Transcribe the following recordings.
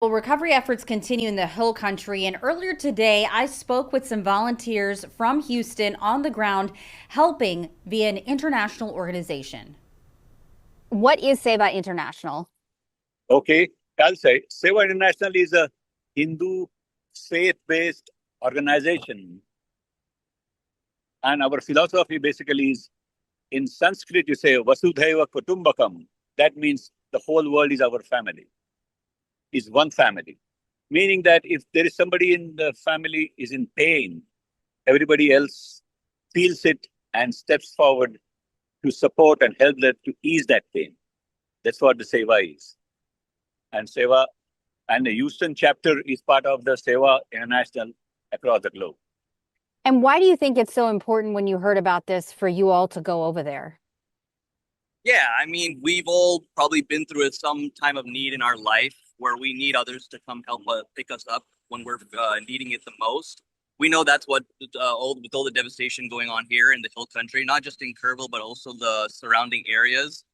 Well, recovery efforts continue in the Hill Country, and earlier today, I spoke with some volunteers from Houston on the ground helping via an international organization. What is Sewa International? Okay, I'll say Sewa International is a Hindu faith-based organization, and our philosophy basically is in Sanskrit you say Vasudhaiva Kutumbakam. That means the whole world is our family, is one family. Meaning that if there is somebody in the family is in pain, everybody else feels it and steps forward to support and help them to ease that pain. That's what the Seva is. And Seva and the Houston chapter is part of the Sewa International across the globe. And why do you think it's so important when you heard about this for you all to go over there? Yeah, I mean, we've all probably been through some time of need in our life where we need others to come help pick us up when we're needing it the most. We know that's what with all the devastation going on here in the Hill Country, not just in Kerrville, but also the surrounding areas.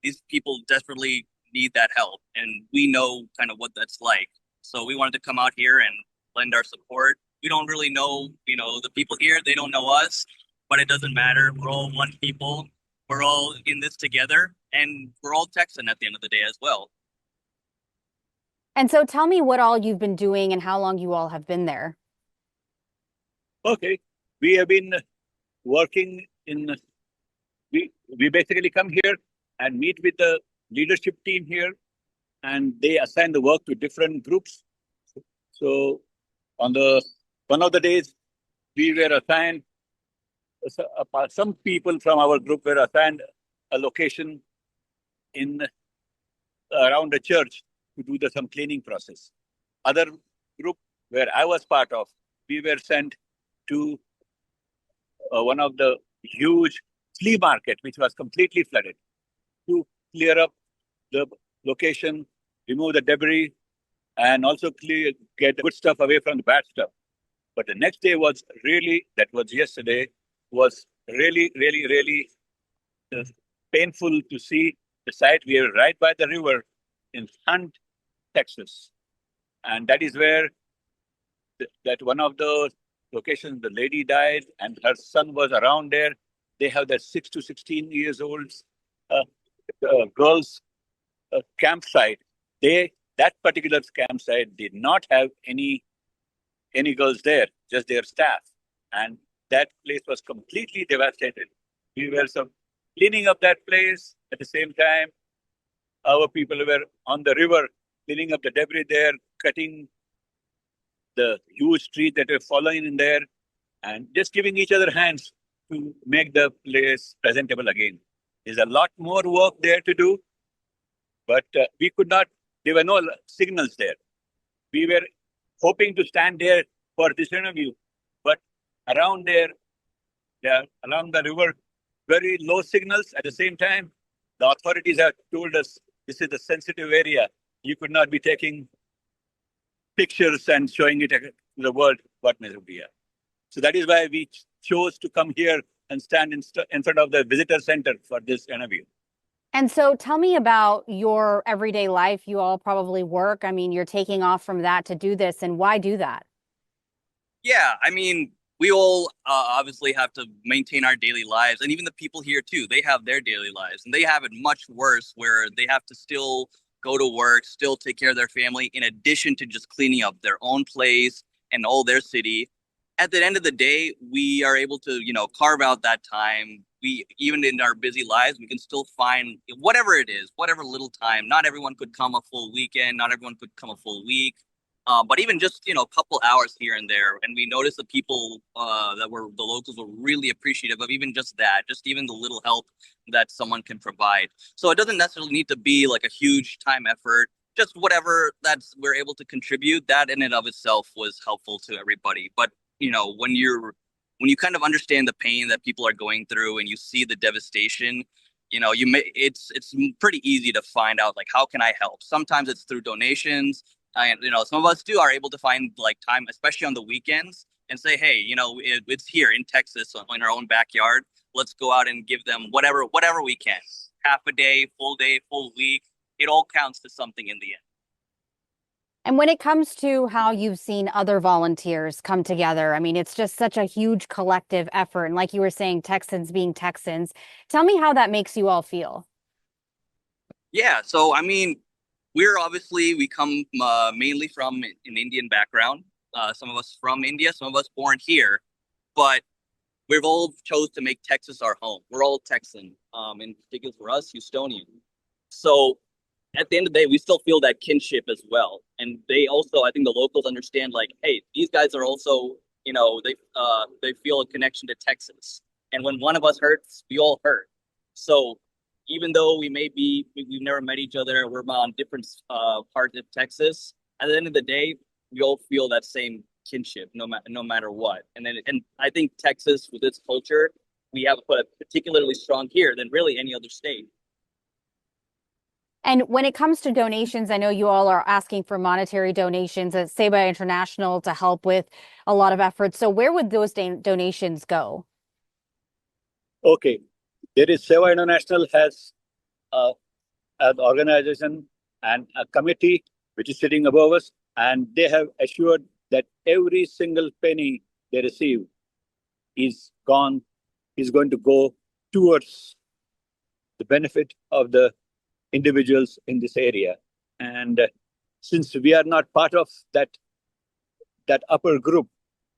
These people desperately need that help, and we know kind of what that's like. So we wanted to come out here and lend our support. We don't really know, the people here, they don't know us, but it doesn't matter. We're all one people. We're all in this together, and we're all Texan at the end of the day as well. And so tell me what all you've been doing and how long you all have been there. Okay, we have been working in, we basically come here and meet with the leadership team here, and they assign the work to different groups. So on the one of the days, we were assigned, some people from our group were assigned a location in around the church to do some cleaning process. Other group where I was part of, we were sent to one of the huge flea market, which was completely flooded, to clear up the location, remove the debris, and also get good stuff away from the bad stuff. But the next day was really, that was yesterday, was really, really, really painful to see the site. We are right by the river in Hunt, Texas. And that is where that one of the locations, the lady died and her son was around there. They have that 6 to 16 years old girls campsite. That particular campsite did not have any girls there, just their staff. And that place was completely devastated. We were cleaning up that place. At the same time, our people were on the river cleaning up the debris there, cutting the huge trees that were falling in there, and just giving each other hands to make the place presentable again. There's a lot more work there to do, but we could not, there were no signals there. We were hoping to stand there for this interview, but around there, along the river, very low signals. At the same time, the authorities have told us this is a sensitive area. You could not be taking pictures and showing it to the world what may be here. So that is why we chose to come here and stand in front of the visitor center for this interview. And so tell me about your everyday life. You all probably work. I mean, you're taking off from that to do this, and why do that? Yeah, I mean, we all obviously have to maintain our daily lives, and even the people here too, they have their daily lives, and they have it much worse where they have to still go to work, still take care of their family, in addition to just cleaning up their own place and all their city. At the end of the day, we are able to, carve out that time. We, even in our busy lives, we can still find whatever it is, whatever little time. Not everyone could come a full weekend, not everyone could come a full week. But even just a couple hours here and there, and we noticed the people that were the locals were really appreciative of even just that, just even the little help that someone can provide. So it doesn't necessarily need to be like a huge time effort. Just whatever that's we're able to contribute. That in and of itself was helpful to everybody. But when you kind of understand the pain that people are going through and you see the devastation, it's pretty easy to find out like how can I help. Sometimes it's through donations. And some of us too are able to find like time, especially on the weekends, and say, hey, it's here in Texas in our own backyard. Let's go out and give them whatever we can. Half a day, full week. It all counts to something in the end. And when it comes to how you've seen other volunteers come together, I mean, it's just such a huge collective effort. And like you were saying, Texans being Texans, tell me how that makes you all feel. Yeah, so I mean, we come mainly from an Indian background. Some of us from India, some of us born here, but we've all chose to make Texas our home. We're all Texan, in particular for us, Houstonian. So at the end of the day, we still feel that kinship as well. And they also, I think the locals understand, like, hey, these guys are also, they feel a connection to Texas. And when one of us hurts, we all hurt. So even though we've never met each other, we're on different parts of Texas. At the end of the day, we all feel that same kinship, no matter what. And I think Texas, with its culture, we have put particularly strong here than really any other state. And when it comes to donations, I know you all are asking for monetary donations at Sewa International to help with a lot of efforts. So where would those donations go? Okay, there is Sewa International has uh, an organization and a committee which is sitting above us, and they have assured that every single penny they receive is gone, is going to go towards the benefit of the individuals in this area. And since we are not part of that upper group,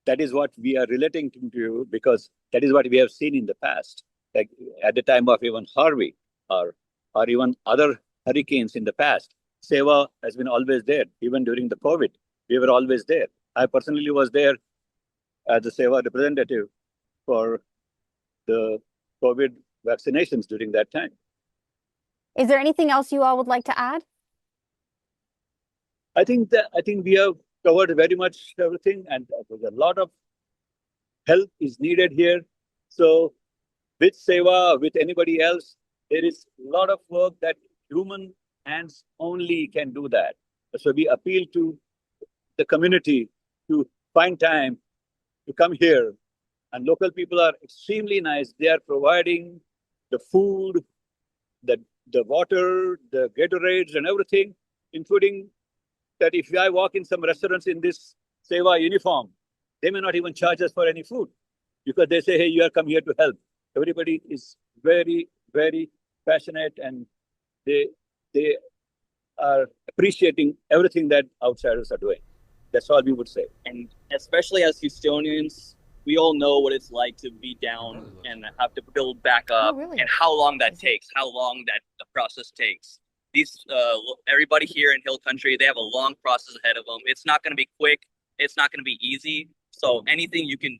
that is what we are relating to you, because that is what we have seen in the past, like at the time of even Harvey or even other hurricanes in the past. Sewa has been always there, even during the COVID. We were always there. I personally was there as a Sewa representative for the COVID vaccinations during that time. Is there anything else you all would like to add? I think we have covered very much everything, and there's a lot of help is needed here. So with Sewa, with anybody else, there is a lot of work that human hands only can do that. So we appeal to the community to find time to come here. And local people are extremely nice. They are providing the food, the water, the Gatorades and everything, including that if I walk in some restaurants in this Sewa uniform, they may not even charge us for any food because they say, hey, you are come here to help. Everybody is very, very passionate, and they are appreciating everything that outsiders are doing. That's all we would say. And especially as Houstonians, we all know what it's like to be down and have to build back up, really? and how long that takes, how long that the process takes. Everybody here in Hill Country, they have a long process ahead of them. It's not going to be quick. It's not going to be easy. So anything you can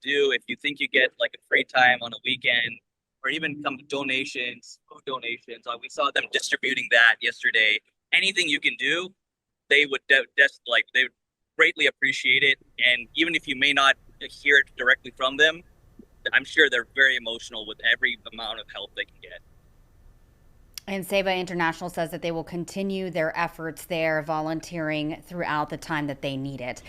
do, if you think you get like a free time on a weekend, or even some donations, food donations, we saw them distributing that yesterday. Anything you can do, they would they would greatly appreciate it. And even if you may not hear it directly from them, I'm sure they're very emotional with every amount of help they can get. And Sewa International says that they will continue their efforts there, volunteering throughout the time that they need it.